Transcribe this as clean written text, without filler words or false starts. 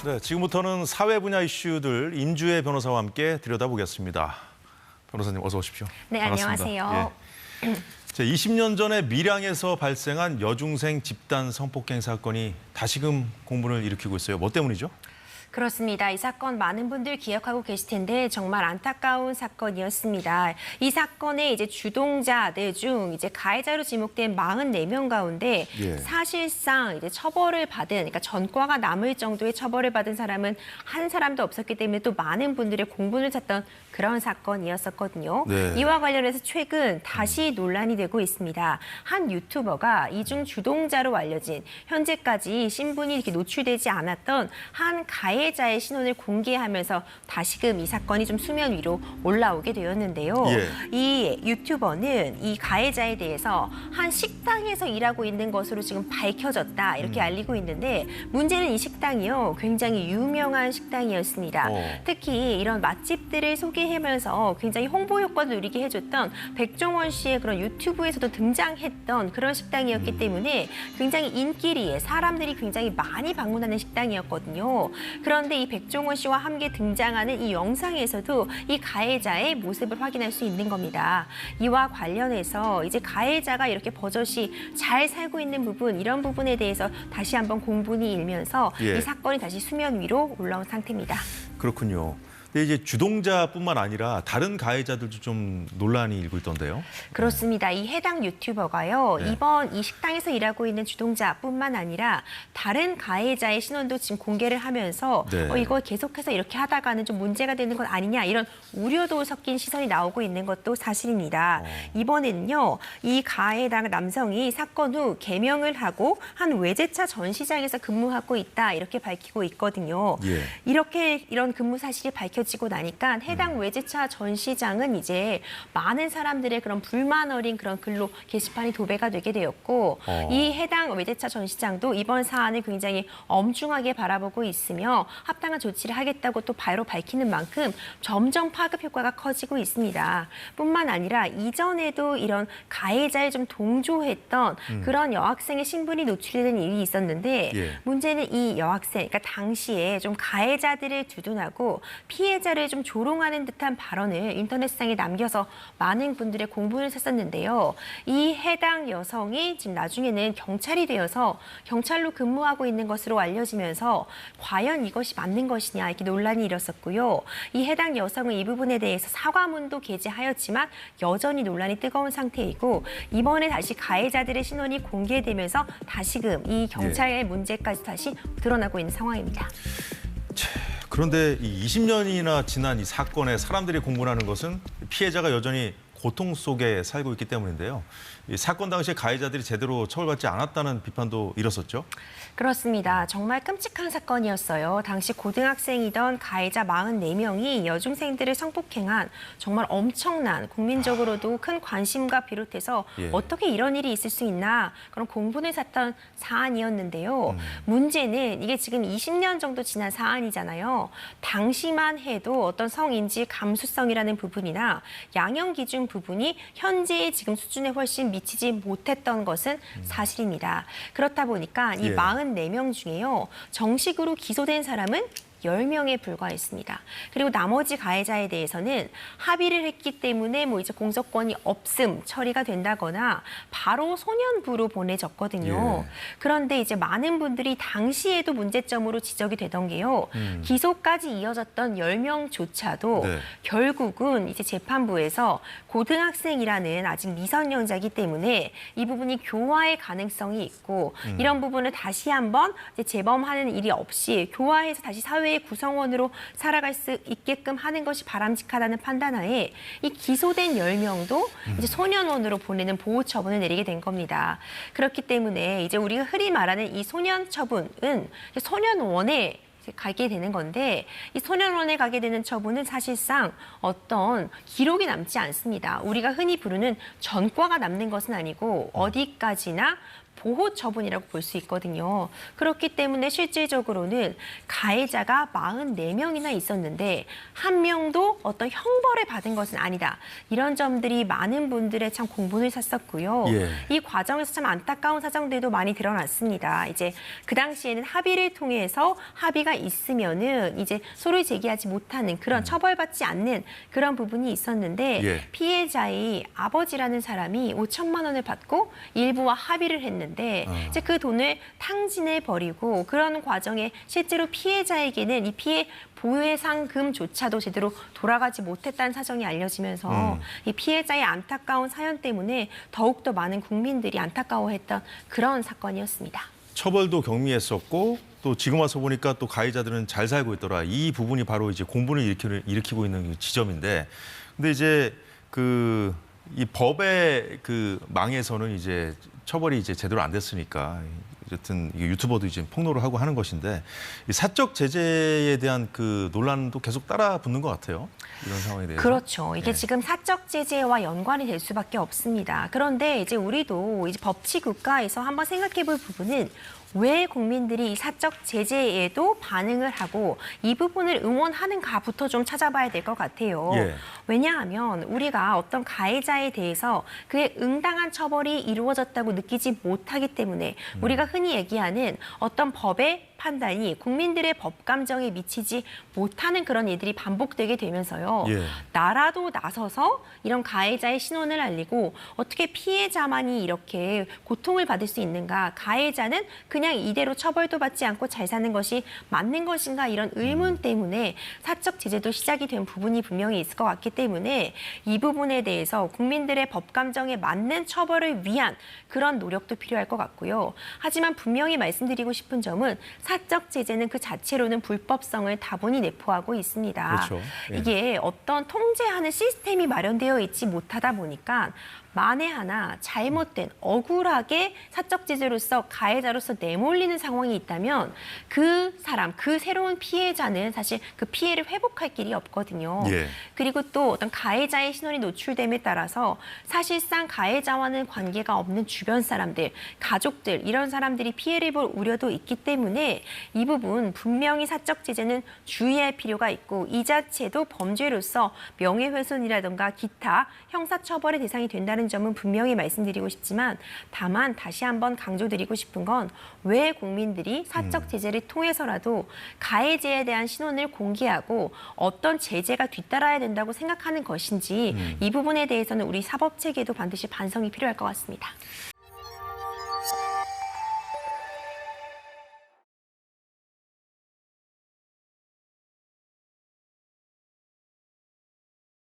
네, 지금부터는 사회 분야 이슈들 임주혜 변호사와 함께 들여다보겠습니다. 변호사님 어서 오십시오. 네, 반갑습니다. 안녕하세요. 예. 20년 전에 밀양에서 발생한 여중생 집단 성폭행 사건이 다시금 공분을 일으키고 있어요. 뭐 때문이죠? 그렇습니다. 이 사건 많은 분들 기억하고 계실 텐데 정말 안타까운 사건이었습니다. 이 사건의 주동자들 중 가해자로 지목된 44명 가운데 사실상 처벌을 받은, 그러니까 전과가 남을 정도의 처벌을 받은 사람은 한 사람도 없었기 때문에 또 많은 분들의 공분을 샀던 그런 사건이었었거든요. 네. 이와 관련해서 최근 다시 논란이 되고 있습니다. 한 유튜버가 이 중 주동자로 알려진 현재까지 신분이 이렇게 노출되지 않았던 한 가해자의 신원을 공개하면서 다시금 이 사건이 좀 수면 위로 올라오게 되었는데요. 이 유튜버는 이 가해자에 대해서 한 식당에서 일하고 있는 것으로 지금 밝혀졌다 이렇게 알리고 있는데 문제는 이 식당이요 굉장히 유명한 식당이었습니다. 특히 이런 맛집들을 소개하면서 굉장히 홍보 효과도 누리게 해줬던 백종원 씨의 그런 유튜브에서도 등장했던 그런 식당이었기 때문에 굉장히 인기리에 사람들이 굉장히 많이 방문하는 식당이었거든요. 그런데 이 백종원 씨와 함께 등장하는 이 영상에서도 이 가해자의 모습을 확인할 수 있는 겁니다. 이와 관련해서 가해자가 이렇게 버젓이 잘 살고 있는 부분, 이런 부분에 대해서 다시 한번 공분이 일면서 이 사건이 다시 수면 위로 올라온 상태입니다. 그렇군요. 근데 주동자뿐만 아니라 다른 가해자들도 좀 논란이 일고 있던데요. 그렇습니다. 이 해당 유튜버가요. 이번 이 식당에서 일하고 있는 주동자뿐만 아니라 다른 가해자의 신원도 지금 공개를 하면서 이거 계속해서 이렇게 하다가는 좀 문제가 되는 건 아니냐 이런 우려도 섞인 시선이 나오고 있는 것도 사실입니다. 이번에는요. 이 가해당 남성이 사건 후 개명을 하고 한 외제차 전시장에서 근무하고 있다 이렇게 밝히고 있거든요. 이런 근무 사실이 지고 나니까 해당 외제차 전시장은 많은 사람들의 그런 불만 어린 그런 글로 게시판이 도배가 되게 되었고 이 해당 외제차 전시장도 이번 사안을 굉장히 엄중하게 바라보고 있으며 합당한 조치를 하겠다고 또 바로 밝히는 만큼 점점 파급 효과가 커지고 있습니다. 뿐만 아니라 이전에도 이런 가해자에 좀 동조했던 그런 여학생의 신분이 노출된 일이 있었는데 문제는 이 여학생, 그러니까 당시에 좀 가해자들을 두둔하고 피해자를 좀 조롱하는 듯한 발언을 인터넷상에 남겨서 많은 분들의 공분을 샀었는데요. 이 해당 여성이 지금 나중에는 경찰이 되어서 경찰로 근무하고 있는 것으로 알려지면서 과연 이것이 맞는 것이냐 이렇게 논란이 일었었고요. 이 해당 여성은 이 부분에 대해서 사과문도 게재하였지만 여전히 논란이 뜨거운 상태이고 이번에 다시 가해자들의 신원이 공개되면서 다시금 이 경찰의 문제까지 다시 드러나고 있는 상황입니다. 그런데 이 20년이나 지난 이 사건에 사람들이 공분하는 것은 피해자가 여전히 고통 속에 살고 있기 때문인데요. 이 사건 당시에 가해자들이 제대로 처벌받지 않았다는 비판도 일었었죠. 그렇습니다. 정말 끔찍한 사건이었어요. 당시 고등학생이던 가해자 44명이 여중생들을 성폭행한 정말 엄청난 국민적으로도 큰 관심과 비롯해서 어떻게 이런 일이 있을 수 있나 그런 공분을 샀던 사안이었는데요. 문제는 이게 지금 20년 정도 지난 사안이잖아요. 당시만 해도 어떤 성인지 감수성이라는 부분이나 양형 기준 부분이 현재의 지금 수준에 훨씬 미치지 못했던 것은 사실입니다. 그렇다 보니까 이 44명 중에요. 정식으로 기소된 사람은 10명에 불과했습니다. 그리고 나머지 가해자에 대해서는 합의를 했기 때문에 공소권이 없음 처리가 된다거나 바로 소년부로 보내졌거든요. 그런데 많은 분들이 당시에도 문제점으로 지적이 되던 게요. 기소까지 이어졌던 10명조차도 결국은 재판부에서 고등학생이라는 아직 미성년자이기 때문에 이 부분이 교화의 가능성이 있고 이런 부분을 다시 한번 재범하는 일이 없이 교화해서 다시 사회의 구성원으로 살아갈 수 있게끔 하는 것이 바람직하다는 판단하에 이 기소된 10명도 소년원으로 보내는 보호 처분을 내리게 된 겁니다. 그렇기 때문에 우리가 흔히 말하는 이 소년 처분은 소년원에 가게 되는 건데 이 소년원에 가게 되는 처분은 사실상 어떤 기록이 남지 않습니다. 우리가 흔히 부르는 전과가 남는 것은 아니고 어디까지나 보호 처분이라고 볼 수 있거든요. 그렇기 때문에 실질적으로는 가해자가 44명이나 있었는데 한 명도 어떤 형벌을 받은 것은 아니다. 이런 점들이 많은 분들의 참 공분을 샀었고요. 예. 이 과정에서 참 안타까운 사정들도 많이 드러났습니다. 이제 그 당시에는 합의를 통해서 합의가 있으면은 이제 소를 제기하지 못하는 그런 처벌받지 않는 그런 부분이 있었는데 예. 피해자의 아버지라는 사람이 5천만 원을 받고 일부와 합의를 했는데 이제 그 돈을 탕진해 버리고 그런 과정에 실제로 피해자에게는 이 피해 보해상금조차도 제대로 돌아가지 못했다는 사정이 알려지면서 이 피해자의 안타까운 사연 때문에 더욱더 많은 국민들이 안타까워했던 그런 사건이었습니다. 처벌도 경미했었고 또 지금 와서 보니까 또 가해자들은 잘 살고 있더라. 이 부분이 바로 이제 공분을 일으키고 있는 지점인데, 근데 이제 이 법의 망에서는 이제 처벌이 이제 제대로 안 됐으니까 어쨌든 유튜버도 이제 폭로를 하고 하는 것인데, 이 사적 제재에 대한 논란도 계속 따라 붙는 것 같아요. 이런 상황에 대해서. 그렇죠. 이게 예. 지금 사적 제재와 연관이 될 수밖에 없습니다. 그런데 이제 우리도 이제 법치 국가에서 한번 생각해 볼 부분은 왜 국민들이 이 사적 제재에도 반응을 하고 이 부분을 응원하는가부터 좀 찾아봐야 될 것 같아요. 예. 왜냐하면 우리가 어떤 가해자에 대해서 그의 응당한 처벌이 이루어졌다고 느끼지 못하기 때문에 우리가 흔히 얘기하는 어떤 법의 판단이 국민들의 법 감정에 미치지 못하는 그런 일들이 반복되게 되면서요. 예. 나라도 나서서 이런 가해자의 신원을 알리고 어떻게 피해자만이 이렇게 고통을 받을 수 있는가. 가해자는 그냥 이대로 처벌도 받지 않고 잘 사는 것이 맞는 것인가 이런 의문 때문에 사적 제재도 시작이 된 부분이 분명히 있을 것 같기 때문에 이 부분에 대해서 국민들의 법 감정에 맞는 처벌을 위한 그런 노력도 필요할 것 같고요. 하지만 분명히 말씀드리고 싶은 점은 사적 제재는 그 자체로는 불법성을 다분히 내포하고 있습니다. 그렇죠. 예. 이게 어떤 통제하는 시스템이 마련되어 있지 못하다 보니까 만에 하나 잘못된 억울하게 사적 제재로서 가해자로서 내몰리는 상황이 있다면 그 사람, 그 새로운 피해자는 사실 그 피해를 회복할 길이 없거든요. 예. 그리고 또 어떤 가해자의 신원이 노출됨에 따라서 사실상 가해자와는 관계가 없는 주변 사람들, 가족들 이런 사람들이 피해를 볼 우려도 있기 때문에 이 부분 분명히 사적 제재는 주의할 필요가 있고 이 자체도 범죄로서 명예훼손이라든가 기타 형사처벌의 대상이 된다는 점은 분명히 말씀드리고 싶지만 다만 다시 한번 강조드리고 싶은 건 왜 국민들이 사적 제재를 통해서라도 가해자에 대한 신원을 공개하고 어떤 제재가 뒤따라야 된다고 생각하는 것인지 이 부분에 대해서는 우리 사법체계도 반드시 반성이 필요할 것 같습니다.